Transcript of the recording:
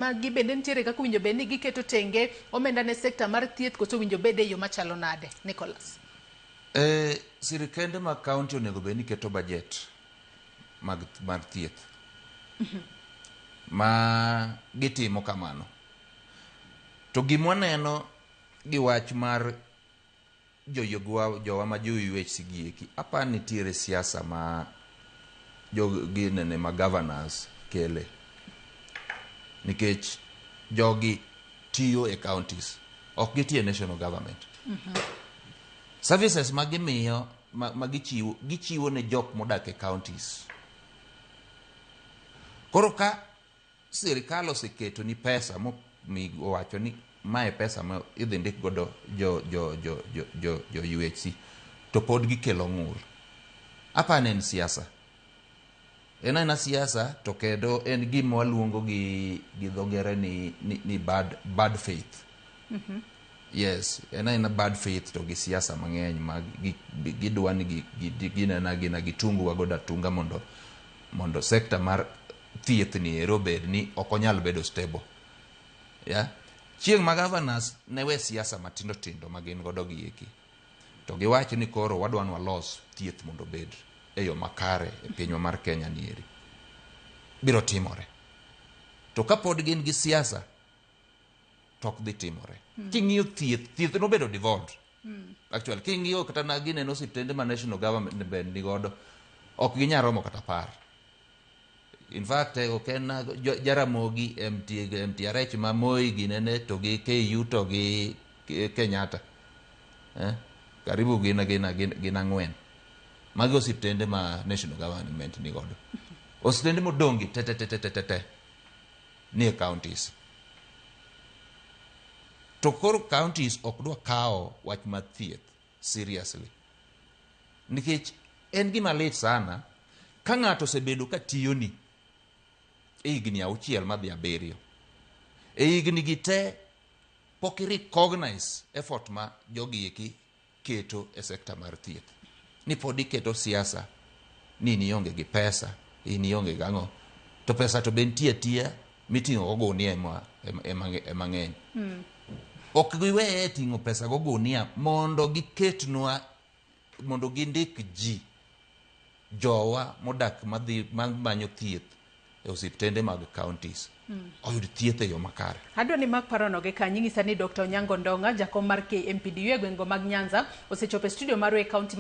magi bende nitiere kaka winjo bed ni giketo tenge omenda ne sekta mar thieth koso winjo bede yo machalo nade Nicholas? Sirikende mag kaunti onego bed ni keto budget mar thieth ma gitimo kamano. To gimwaneno gi wach mar jowa ma UHC gieki, apa nitiere siasa ma ginene ma governors kele. Nikech jogi tiyo e counties, ok gitie national government. Services ma gimiyo, ma gichiwo ne jok modak e counties. Koro ka sirikal oseketo ni pesa mi owacho ni mae pesa ma idhi ndik godo jo UHC, to pod gikelo ng'ur. Apa ne en siasa. En siasa, to kendo en gima waluongo gi dho ngere ni bad faith. Yes, en bad faith to gi siasa mang'eny ma gidwa ni ginena gitungu wagoda tunga mondo sekta mar thieth ni ero bed ni ok onyal bedo stable. Yeah? Chieng' ma governors ne we siasa matindo tindo ma gin godo gieki, to giwacho ni koro wadwa ni walos thieth mondo bed e yo makare e pinywa mar Kenya nieri. Biro timore. To kapod gin gi siasa, tok dhi timore. King'iyo thieth no bedo devolved. Actually, king'iyo kata na gineno osiptende ma national government bed ni godo, ok ginyaromo kata par. In fact, ok en Jaramogi, MTRH ma Moi ginene, to gi KU to gi Kenyatta. Karibu gina ang'wen. Magi osiptende ma national government ni godo. Osiptende modongi te ni e counties. To koro counties ok dwa kao wach mar thieth seriously. Nikech en gima lit sana ka ng'ato osebedo ka tiyo ni e higni 6 madhi 7. E higni gi te pok recognize effort ma jogi eki keto e sekta mar thieth. Ni pod iketo siasa ni ionge gi pesa, ionge gang'o, to pesa to bentie tia miting'o ogunia e mang'eny. Ok giweye ting'o pesa gogunia mondo giketnwa, mondo gindik jowa modak manyo thieth e osiptende mag counties oyud thieth e yo makare. Adwa ni mak parono ge kanyi ng'isa ni Dr. Onyango Ndong'a, jakom mar KMPDU e gwenge mag Nyanza, osechopo e studio mar County